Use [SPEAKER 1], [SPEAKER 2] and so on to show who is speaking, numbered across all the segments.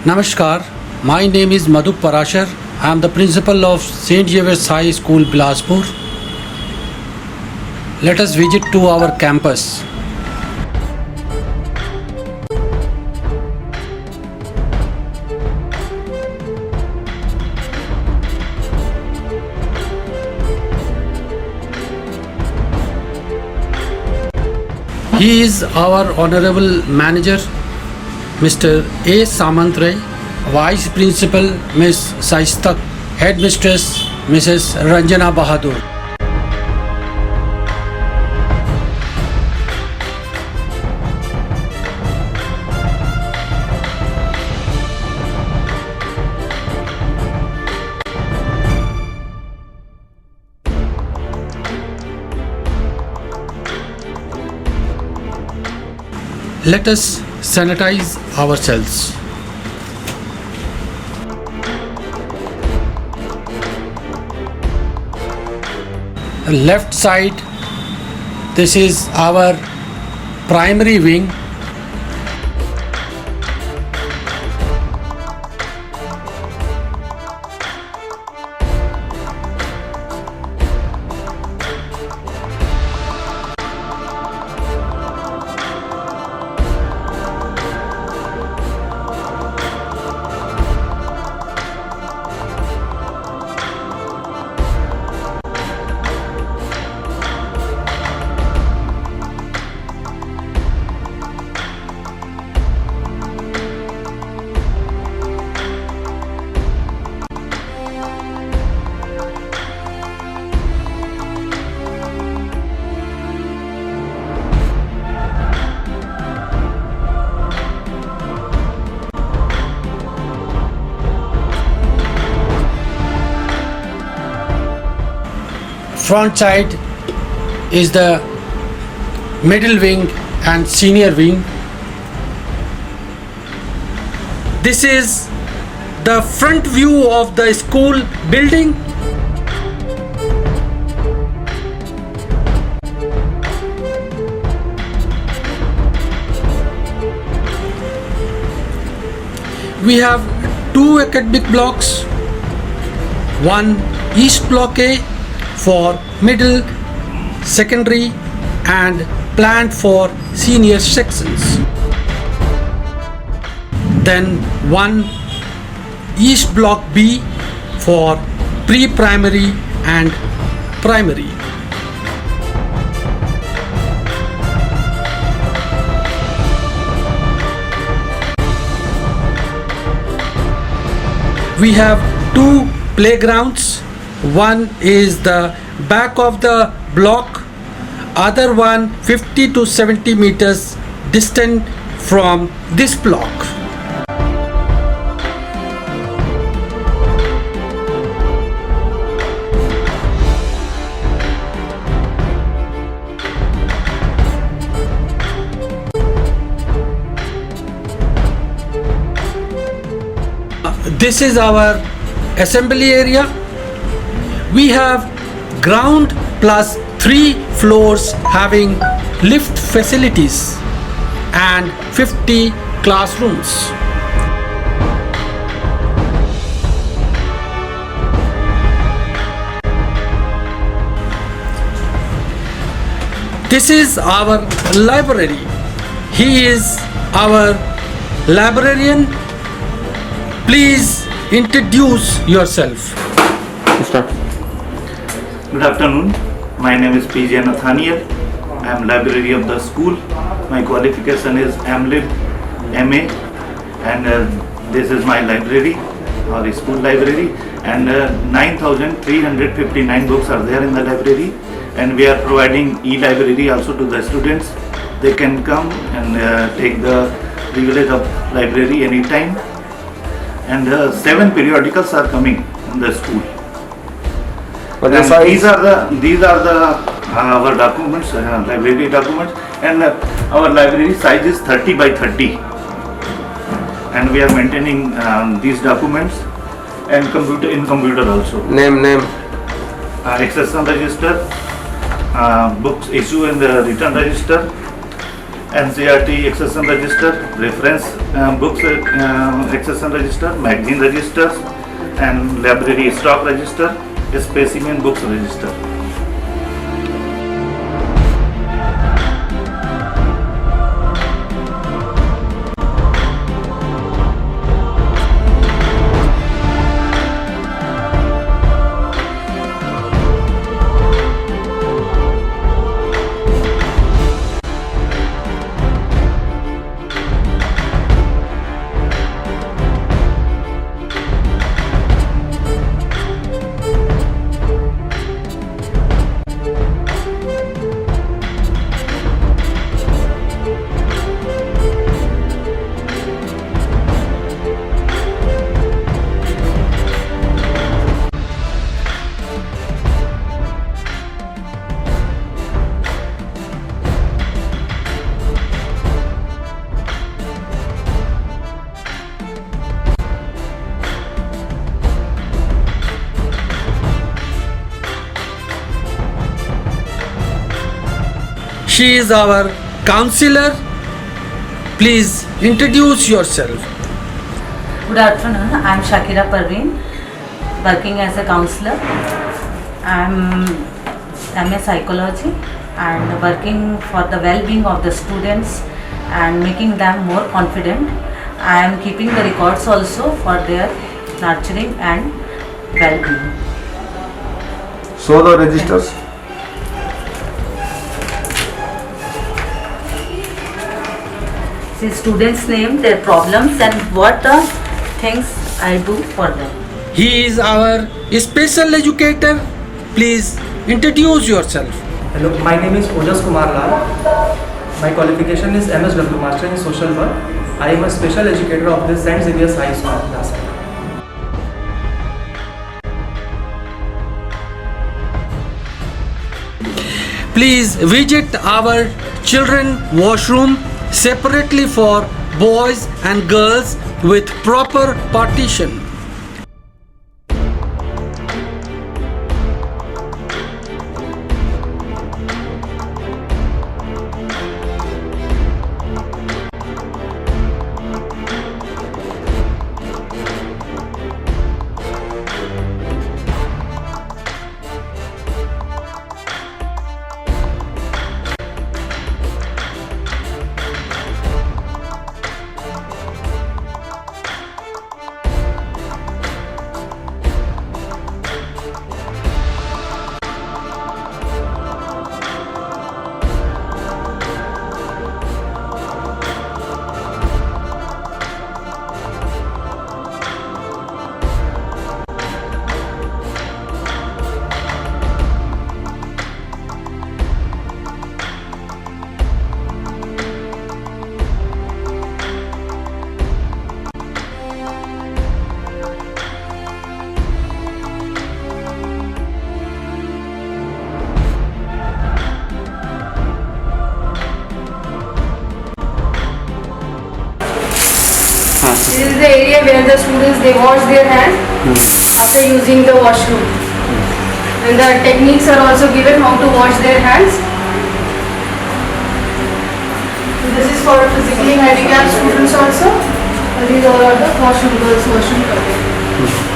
[SPEAKER 1] Namaskar, my name is Madhu Parashar. I am the principal of St. Xavier's High School, Bilaspur. Let us visit to our campus. He is our honorable manager, Mr. A. Samantray, Vice Principal Ms. Saistak, Headmistress Mrs. Ranjana Bahadur. Let us sanitize ourselves. Left side, this is our primary wing. Front side is the middle wing and senior wing. This is the front view of the school building. We have two academic blocks, one East Block A for middle, secondary and planned for senior sections. Then one East Block B for pre-primary and primary. We have two playgrounds. One is the back of the block, other one 50 to 70 meters distant from this block. This is our assembly area. We have ground plus 3 floors having lift facilities and 50 classrooms. This is our library. He is our librarian. Please introduce yourself.
[SPEAKER 2] Start. Good afternoon. My name is P.J. Nathaniel. I am library of the school. My qualification is AMLib MA, and this is my library, or school library, and 9,359 books are there in the library, and we are providing e-library also to the students. They can come and take the privilege of library anytime, and 7 periodicals are coming in the school.
[SPEAKER 3] But
[SPEAKER 2] these are the our documents, library documents, and our library size is 30 by 30, and we are maintaining these documents and computer also.
[SPEAKER 3] Name.
[SPEAKER 2] Accession register, books issue and return register, NCERT accession register, reference books accession register, magazine registers, and library stock register, specimen books register.
[SPEAKER 1] She is our counselor. Please introduce yourself.
[SPEAKER 4] Good afternoon. I am Shakira Parveen, working as a counselor. I am MA Psychology and working for the well-being of the students and making them more confident. I am keeping the records also for their nurturing and well-being.
[SPEAKER 3] Show the registers.
[SPEAKER 4] See students' name, their problems and what the things I do for them.
[SPEAKER 1] He is our special educator. Please introduce yourself.
[SPEAKER 5] Hello, my name is Ojas Kumar Lal. My qualification is MSW Master in Social Work. I am a special educator of the St. Xavier's High School, Nasa.
[SPEAKER 1] Please visit our children washroom separately for boys and girls with proper partition.
[SPEAKER 6] This is the area where the students they wash their hands after using the washroom. And the techniques are also given how to wash their hands. This is for physically handicapped students also. These all are the washroom, girls washroom.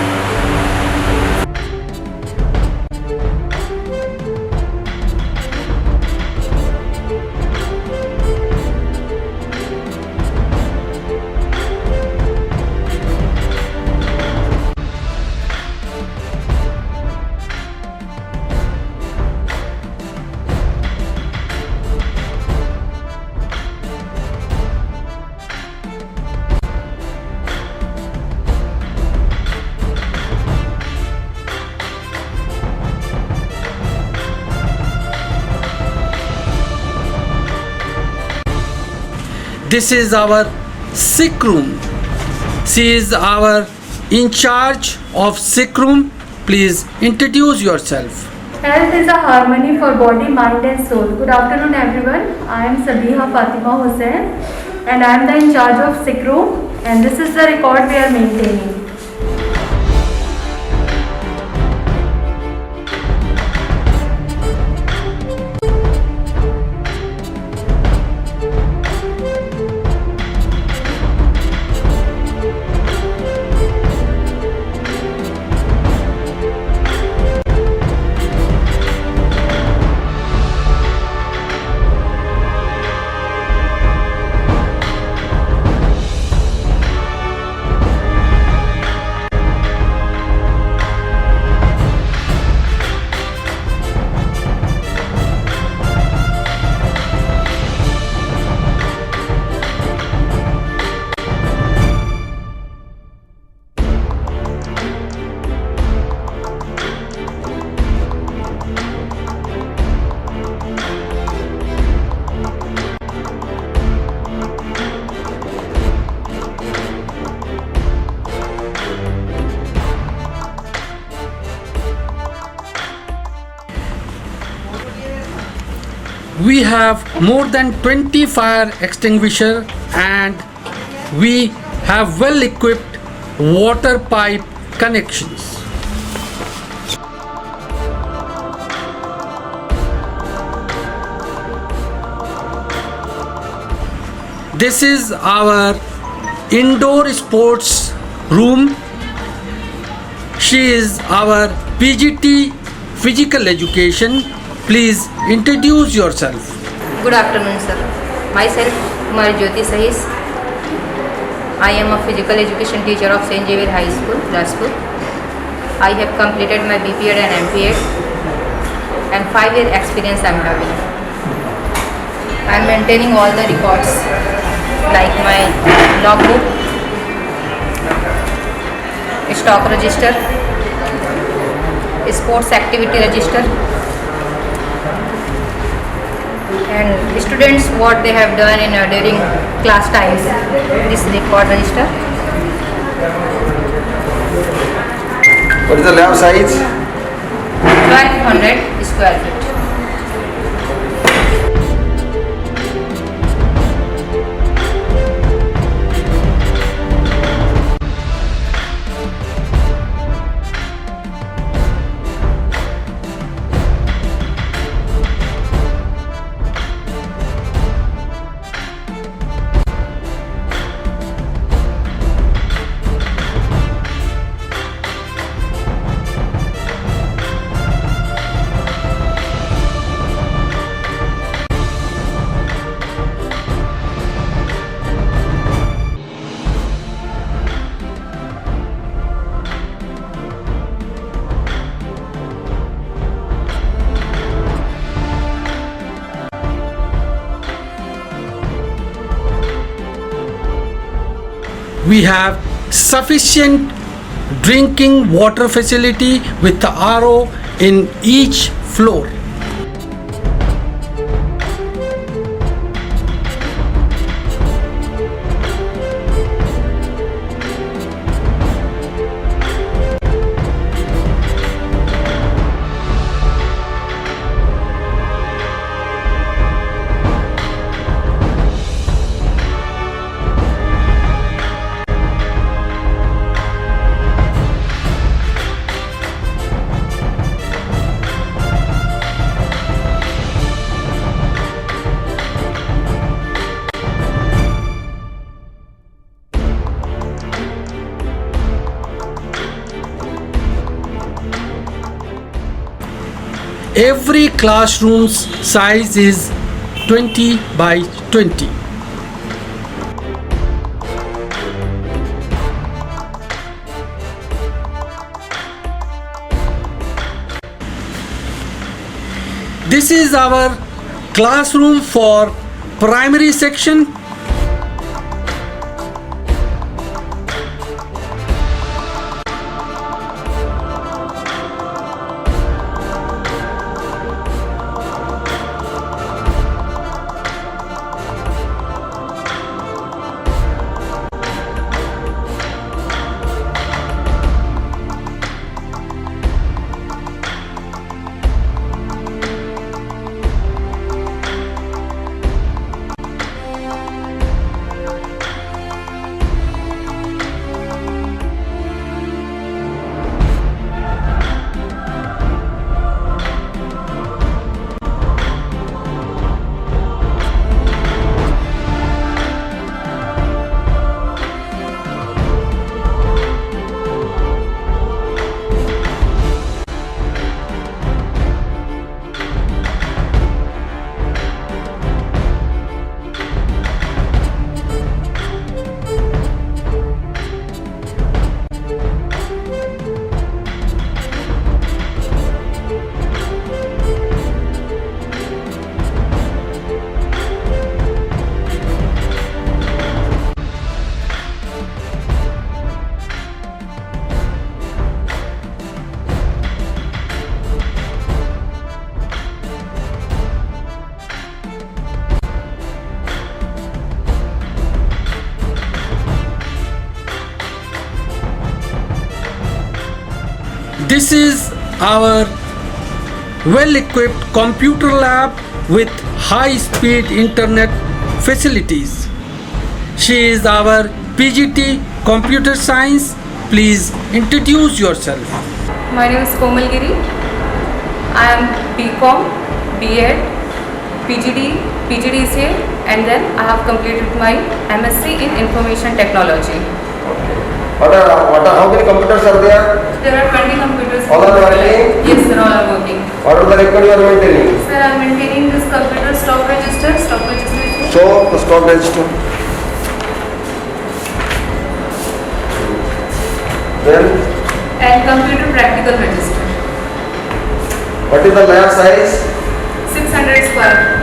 [SPEAKER 1] This is our sick room. She is our in charge of sick room. Please introduce yourself.
[SPEAKER 7] Health is a harmony for body, mind and soul. Good afternoon everyone. I am Sabiha Fatima Hussain and I am the in charge of sick room and this is the record we are maintaining.
[SPEAKER 1] we have more than 20 fire extinguisher and we have well equipped water pipe connections. This is our indoor sports room. She is our PGT physical education. Please introduce yourself.
[SPEAKER 8] Good afternoon, sir. Myself, Kumari Jyoti Sahis. I am a physical education teacher of St. Xavier High School, Rajpur. I have completed my BPEd and MPEd and 5-year experience I am having. I am maintaining all the records like my logbook, stock register, sports activity register, and students what they have done in during class times. This record register.
[SPEAKER 3] What is the lab size?
[SPEAKER 8] 1200 square feet.
[SPEAKER 1] We have sufficient drinking water facility with the RO in each floor. Every classroom's size is 20 by 20. This is our classroom for primary section. This is our well-equipped computer lab with high-speed internet facilities. She is our PGT Computer Science. Please introduce yourself.
[SPEAKER 6] My name is Komal Giri. I am BCom, B.Ed, PGDCA, and then I have completed my MSc in Information Technology.
[SPEAKER 3] How many computers are there?
[SPEAKER 6] There are 20 computers.
[SPEAKER 3] All are working?
[SPEAKER 6] Yes, sir, all are working.
[SPEAKER 3] What are the record you are maintaining?
[SPEAKER 6] Sir, I am maintaining this computer stock register. Is
[SPEAKER 3] Show the stock register. Then,
[SPEAKER 6] and computer practical register.
[SPEAKER 3] what is the lab size?
[SPEAKER 6] 600 square.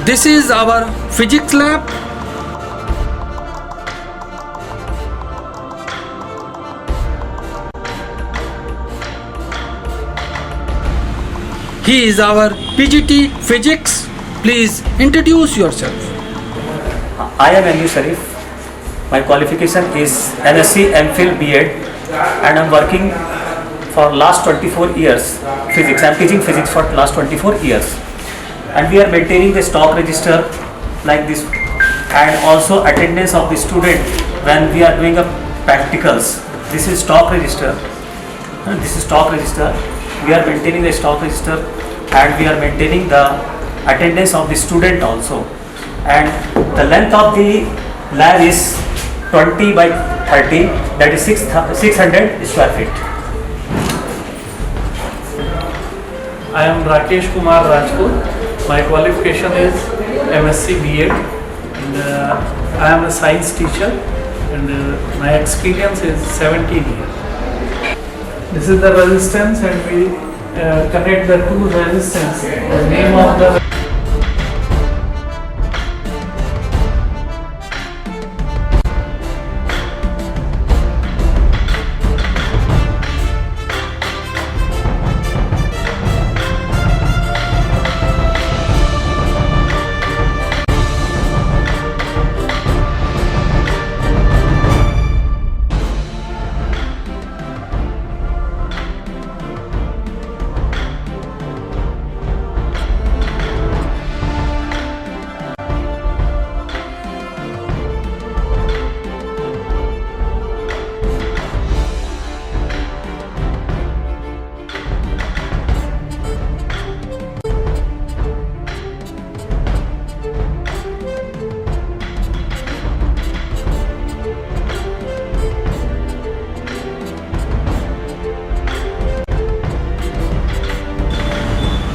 [SPEAKER 1] This is our physics lab. He is our PGT Physics. Please introduce yourself.
[SPEAKER 9] I am M.U. Sharif. My qualification is MSc, MPhil, B.Ed, and I am working for last 24 years physics. I am teaching physics for last 24 years, and we are maintaining the stock register like this, and also attendance of the student when we are doing a practicals. This is stock register. This is stock register. We are maintaining the stock register, and we are maintaining the attendance of the student also. And the length of the lab is 20 by 30, that is 600 square feet.
[SPEAKER 10] I am Rakesh Kumar Rajput. My qualification is MSc B.Ed, and I am a science teacher, and my experience is 17 years. This is the resistance, and we connect the two resistance. The name of the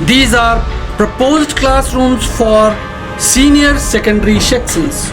[SPEAKER 1] These are proposed classrooms for senior secondary sections.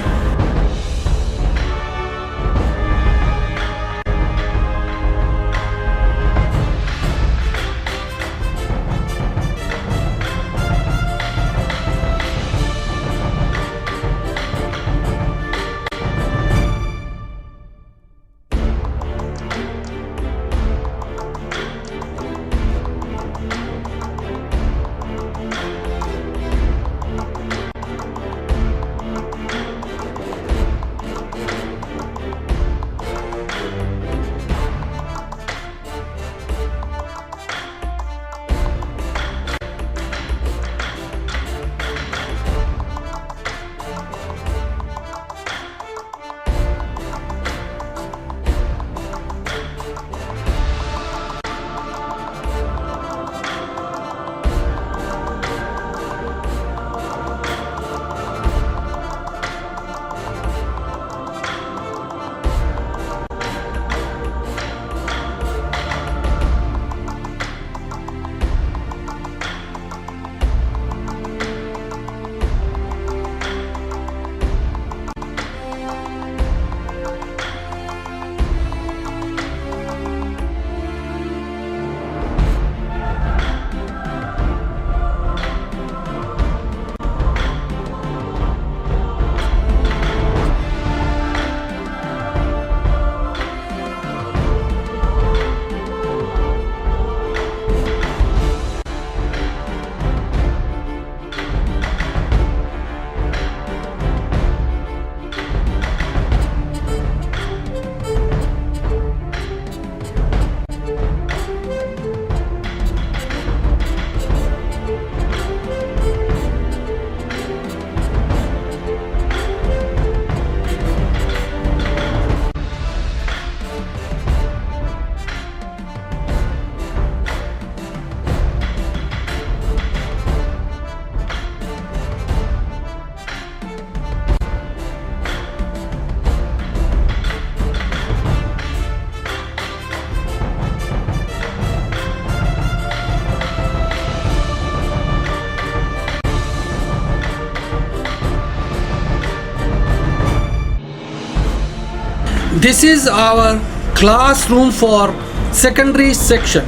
[SPEAKER 1] This is our classroom for secondary section.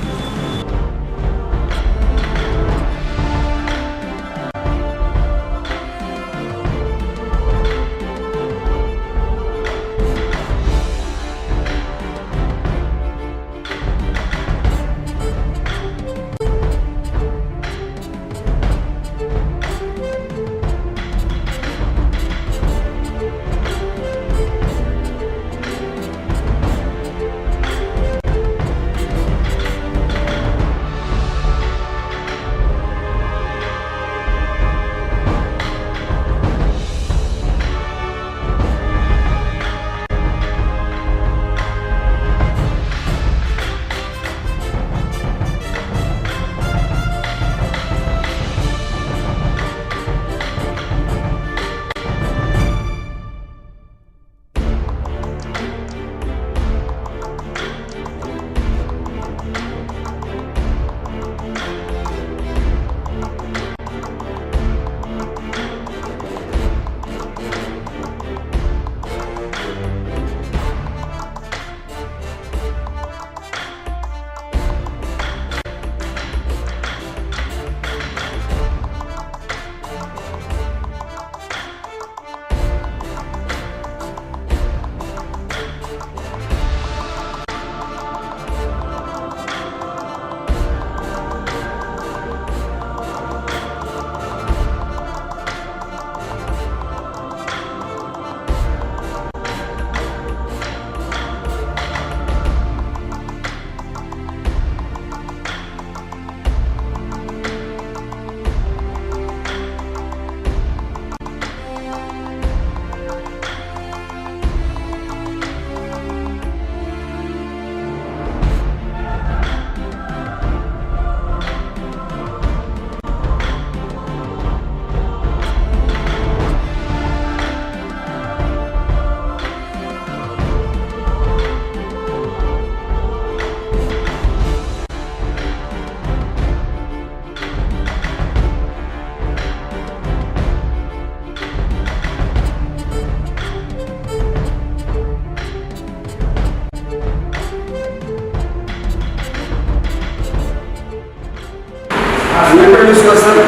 [SPEAKER 3] Introduce yourself.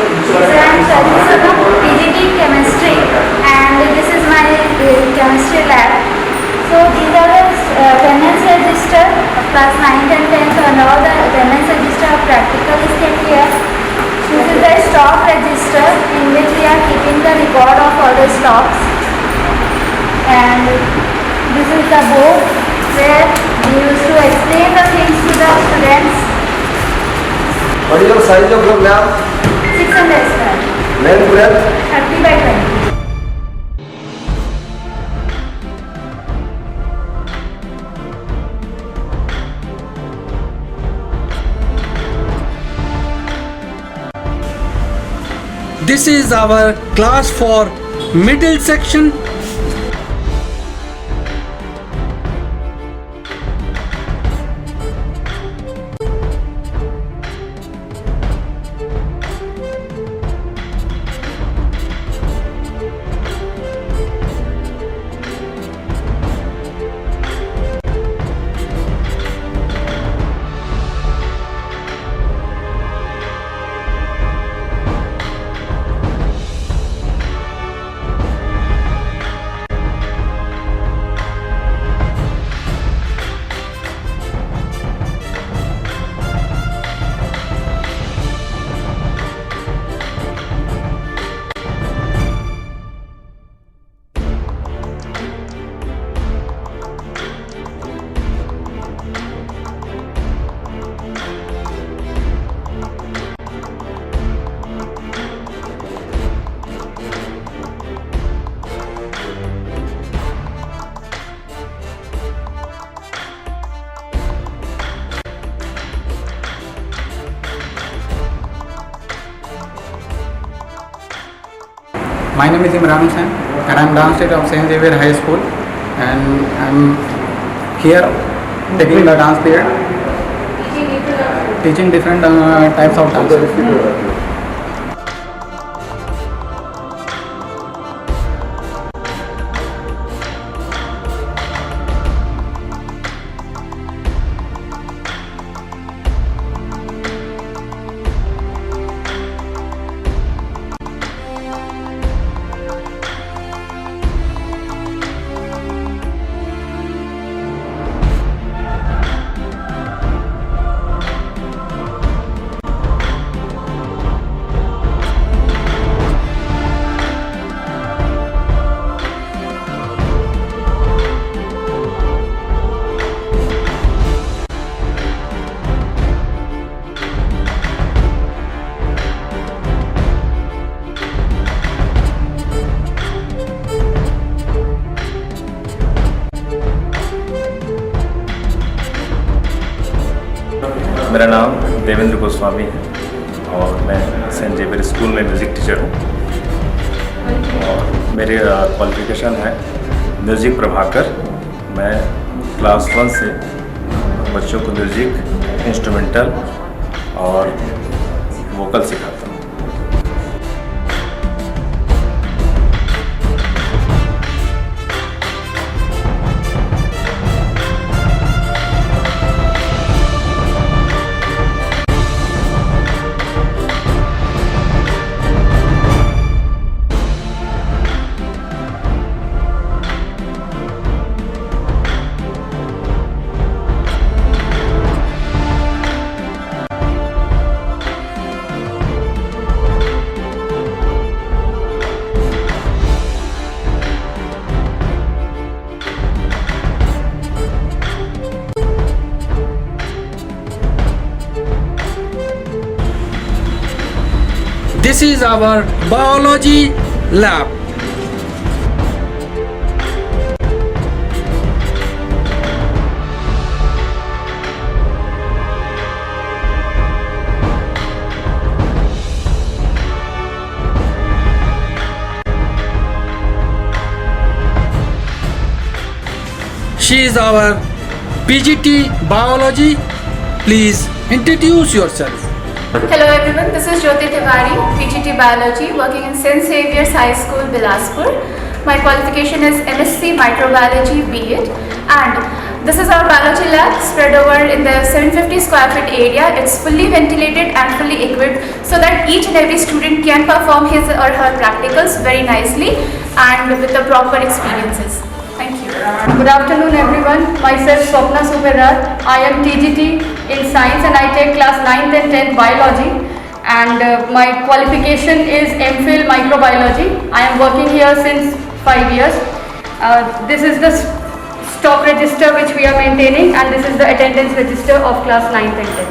[SPEAKER 7] I'm Saraswati, PGT Chemistry, and this is my chemistry lab. So these are the attendance register of class 9th and 10th, and all the attendance register of practical is kept here. This is the stock register in which we are keeping the record of all the stocks, and this is the book where we used to explain the things to the students.
[SPEAKER 3] What is your size of your lab?
[SPEAKER 7] 600 square,
[SPEAKER 3] Length, breadth?
[SPEAKER 7] 30 by 20.
[SPEAKER 1] This is our class for middle section.
[SPEAKER 11] My name is Imran Hussain and I am dance teacher of St. Xavier High School, and I am here taking the dance period, teaching different types of dance.
[SPEAKER 12] Devendra Goswami हैं और मैं Saint Xavier school में music teacher हूँ। और मेरे qualification है music Prabhakar. मैं class 1 से बच्चों को म्यूज़िक, इंस्ट्रूमेंटल और वोकल सिखाता हूँ।
[SPEAKER 1] This is our biology lab. She is our PGT biology. Please introduce yourself.
[SPEAKER 13] Hello everyone, this is Jyoti Tiwari, PGT Biology, working in St. Xavier's High School, Bilaspur. My qualification is MSc Microbiology B.Ed, and this is our biology lab spread over in the 750 square feet area. It's fully ventilated and fully equipped so that each and every student can perform his or her practicals very nicely and with the proper experiences. Thank you.
[SPEAKER 6] Good afternoon everyone, myself Swapna Suberar. I am TGT in science and I take class 9th and 10th biology, and my qualification is MPhil microbiology. I am working here since 5 years. This is the stock register which we are maintaining, and this is the attendance register of class 9th and 10th.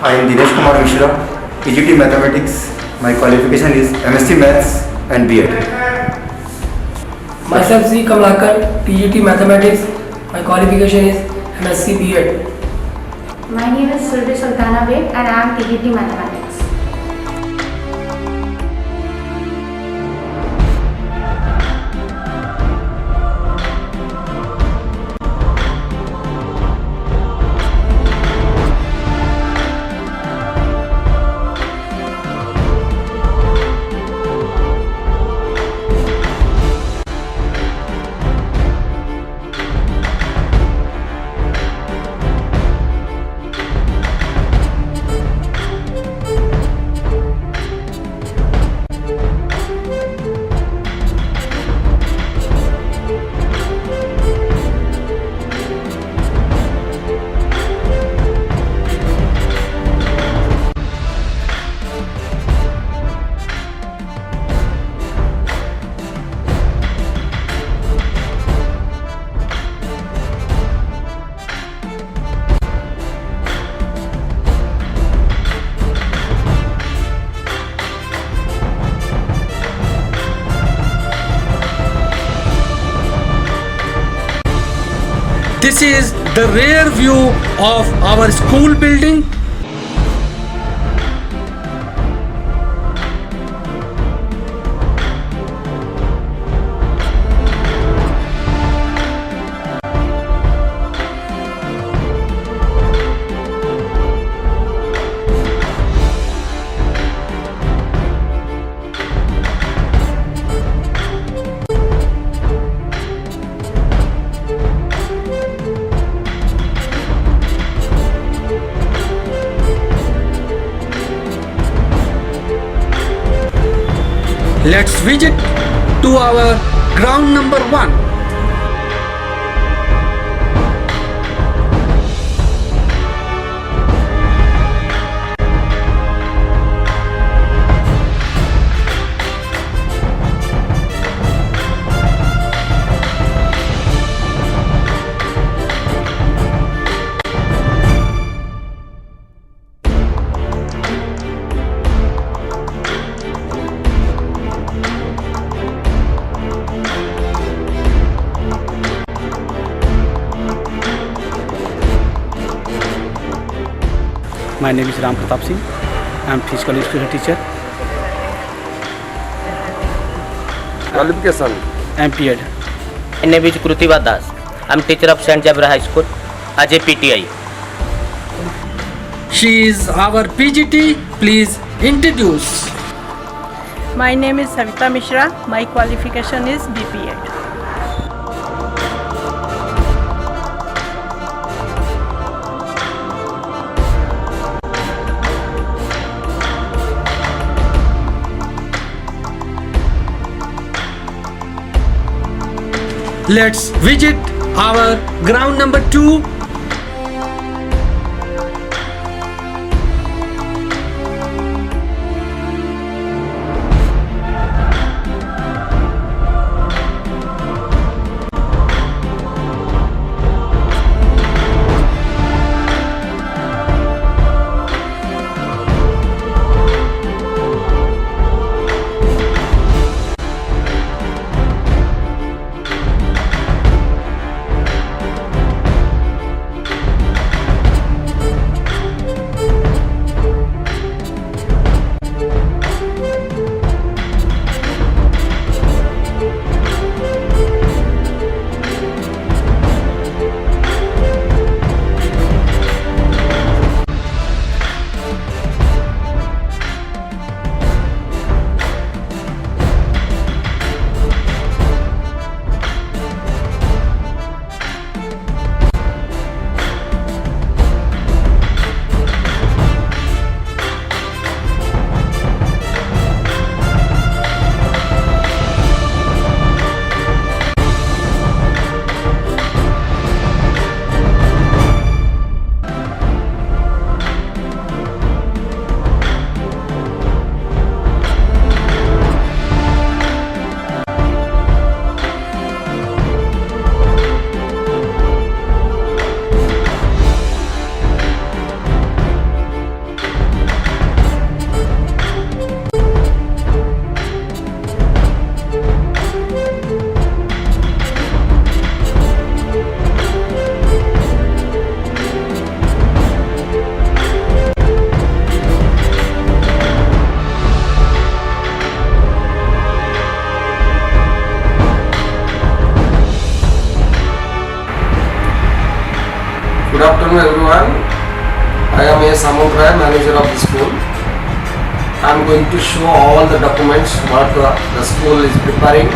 [SPEAKER 14] I am Dinesh Kumar Mishra, PGT Mathematics. My qualification is MSc Maths and B.Ed.
[SPEAKER 15] Myself C. Kamlakar, PGT Mathematics. My qualification is MSc B.Ed.
[SPEAKER 7] My name is Surbi Sultana Beg and I am PGT Mathematics.
[SPEAKER 1] This is the rear view of our school building. Let's visit to our ground number 1.
[SPEAKER 11] My name is Ram Pratap Singh. I am physical education teacher.
[SPEAKER 3] Qualification?
[SPEAKER 11] MPEd.
[SPEAKER 16] My name is Krutiba Das. I am teacher of St. Xavier High School as a PTI.
[SPEAKER 1] She is our PGT. Please introduce.
[SPEAKER 17] My name is Savita Mishra. My qualification is BPEd.
[SPEAKER 1] Let's visit our ground number 2.
[SPEAKER 3] Good afternoon everyone. I am A. Samant Rai, manager of the school. I am going to show all the documents what the school is preparing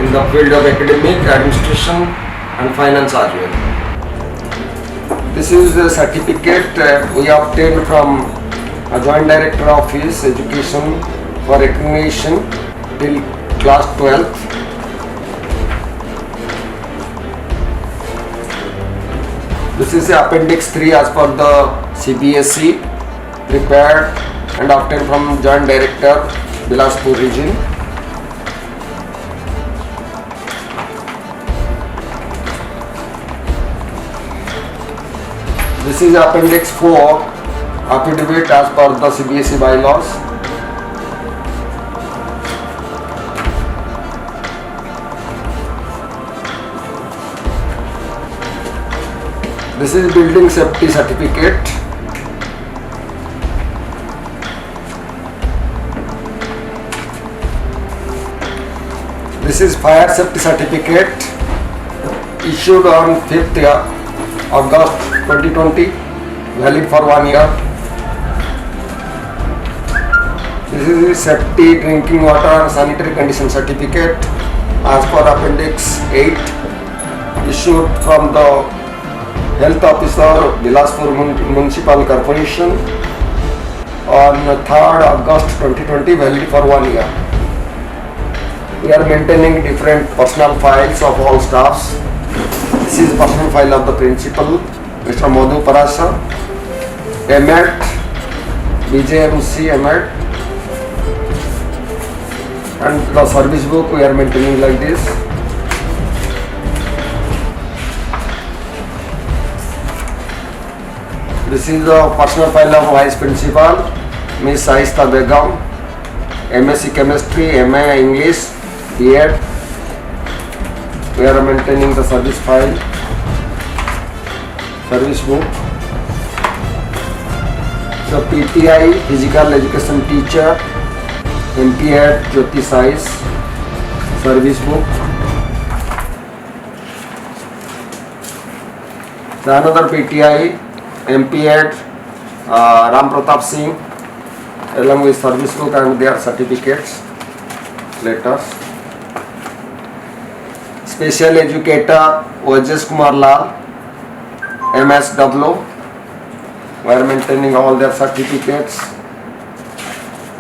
[SPEAKER 3] in the field of academic, administration and finance as well. This is the certificate we obtained from a Joint Director Office Education for recognition till class 12th. This is the Appendix 3 as per the CBSE, prepared and obtained from Joint Director, Bilaspur region. This is Appendix 4, affidavit as per the CBSE bylaws. This is building safety certificate. This is fire safety certificate issued on 5th August 2020, valid for 1 year. This is the safety drinking water and sanitary condition certificate as per Appendix 8, issued from the Health Officer, Bilaspur Municipal Corporation on 3rd August 2020, valid for 1 year. We are maintaining different personal files of all staffs. This is personal file of the principal, Mr. Madhu Parasa, MED, BJMC MED, and the service book we are maintaining like this. This is the personal file of Vice Principal, Ms. Saista Begum, MSc Chemistry, MA English, B.Ed. We are maintaining the service file, service book. So PTI, Physical Education Teacher, MP.Ed, Jyoti Sais, service book. So another PTI, MP.Ed, Ram Pratap Singh, along with service book and their certificates, letters. Special Educator, Ojas Kumar Lal, MSW. We are maintaining all their certificates,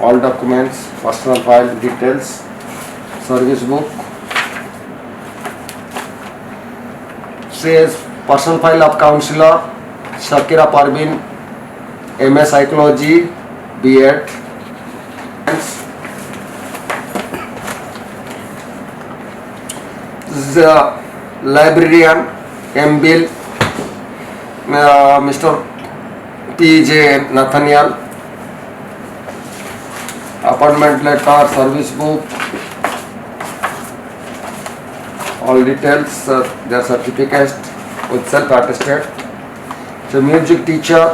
[SPEAKER 3] all documents, personal file details, service book. Says personal file of Councillor Shakira Parveen, MA Psychology, B.Ed. This is a librarian, MBIL, Mr. P.J. Nathaniel. Appointment letter, service book, all details, their certificates with self-attested. So music teacher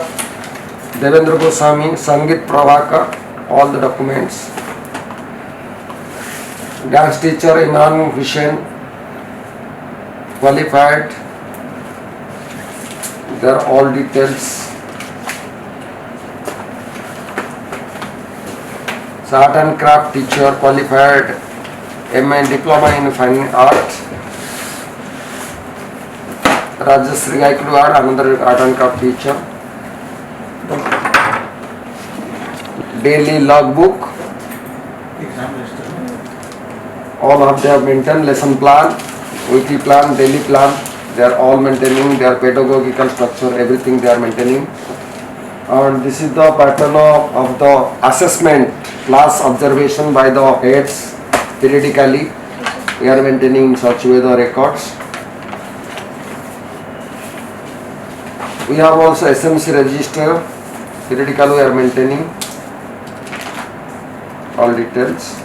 [SPEAKER 3] Devendra Goswami, Sangeet Prabhakar, all the documents. Dance teacher Imran Hussain, qualified, there are all details. So art and craft teacher, qualified, MA Diploma in Fine Art. Rajasri Gaikwadar, another art and craft teacher. Daily logbook. All of them have maintained lesson plan, weekly plan, daily plan. They are all maintaining their pedagogical structure, everything they are maintaining. And this is the pattern of the assessment, class observation by the heads periodically. We are maintaining in such way the records. We have also SMC register, periodically we are maintaining all details.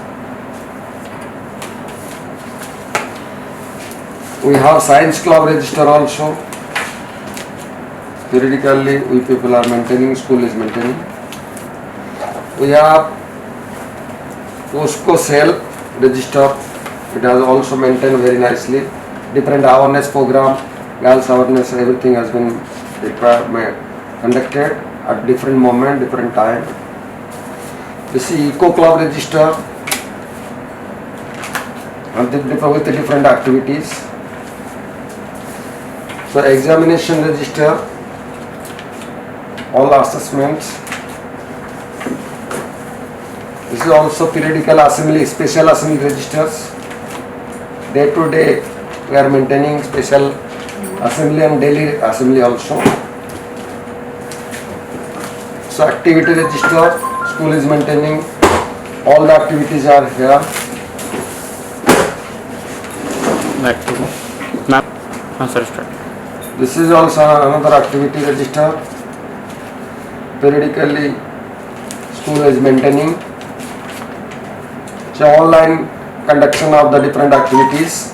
[SPEAKER 3] We have science club register also. Periodically we people are maintaining, school is maintaining. We have POSCO cell register, it has also maintained very nicely. Different awareness program, girls awareness, everything has been conducted at different moment, different time. This is Eco Club register and with the different activities. So examination register, all assessments. This is also periodical assembly, special assembly registers. Day to day we are maintaining special assembly and daily assembly also. So activity register, school is maintaining, all the activities are here.
[SPEAKER 16] Back to ma'am. Sir, start.
[SPEAKER 3] This is also another activity register. Periodically school is maintaining. So online conduction of the different activities.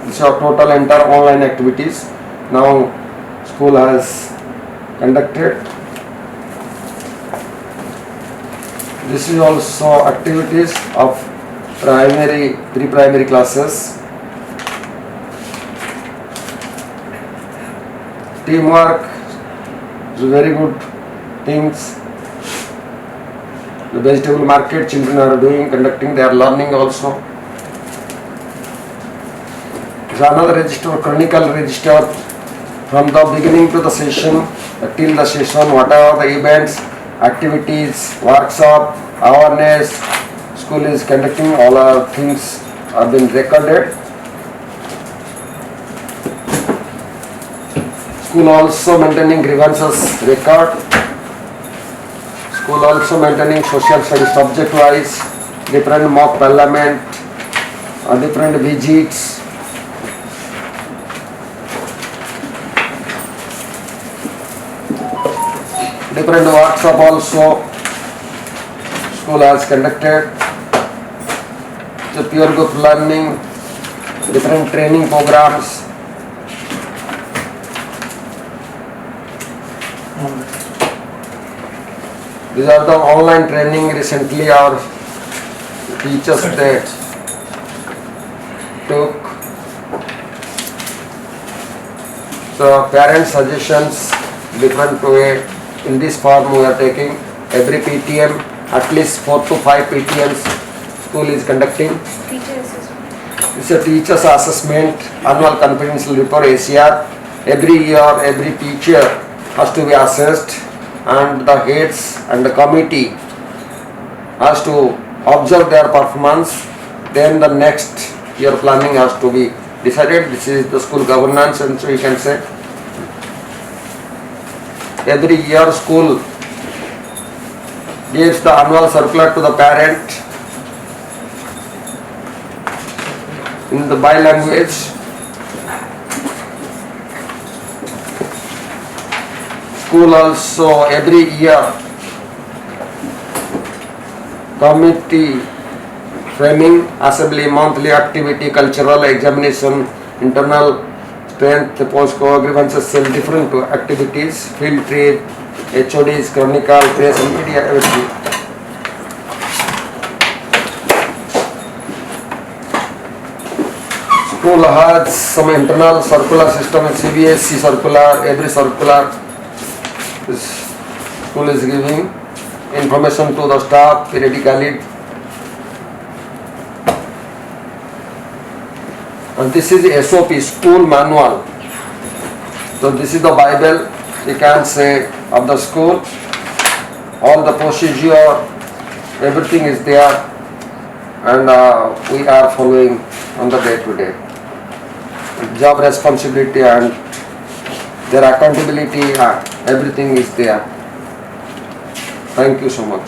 [SPEAKER 3] These are total entire online activities. Now school has conducted. This is also activities of primary, pre-primary classes. Teamwork is very good things. The vegetable market children are doing, conducting, they are learning also. There is another register, chronicle register, from the beginning to the session, till the session, whatever the events, activities, workshop, awareness, school is conducting, all our things have been recorded. School also maintaining grievances record. School also maintaining social studies subject wise, different mock parliament, different visits. Different workshop also school has conducted. So pure group learning, different training programs. These are the online training recently our teachers they took. So parent suggestions, different way. In this form we are taking every PTM, at least 4 to 5 PTMs school is conducting.
[SPEAKER 13] Teacher assessment.
[SPEAKER 3] It's a teacher's assessment, annual confidential report ACR. Every year every teacher has to be assessed and the heads and the committee has to observe their performance. Then the next year planning has to be decided. This is the school governance, and so you can say every year school gives the annual circular to the parent in the by language. School also every year committee framing, assembly, monthly activity, cultural examination, internal strength, post-co grievances, cell, different activities, field trip, HODs, chronicle, press and media, everything. School has some internal circular system, CBSE circular, every circular this school is giving information to the staff periodically. And this is SOP, school manual. So this is the Bible, you can say, of the school. All the procedure, everything is there, and we are following on the day to day. Job responsibility and their accountability, everything is there. Thank you so much.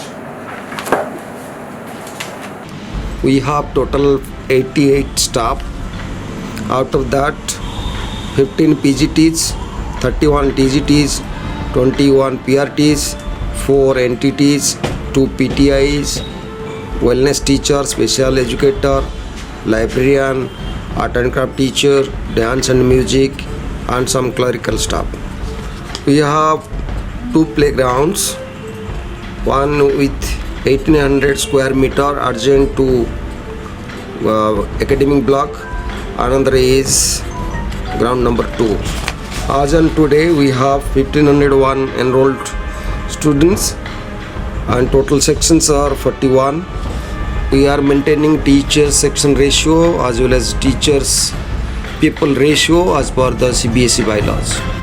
[SPEAKER 3] We have total 88 staff. Out of that, 15 PGTs, 31 TGTs, 21 PRTs, 4 NTTs, 2 PTIs, wellness teacher, special educator, librarian, art and craft teacher, dance and music, and some clerical staff. We have 2 playgrounds, one with 1800 square meter adjacent to academic block. Another is ground number 2. As on today, we have 1501 enrolled students and total sections are 41. We are maintaining teachers section ratio as well as teachers people ratio as per the CBSE bylaws.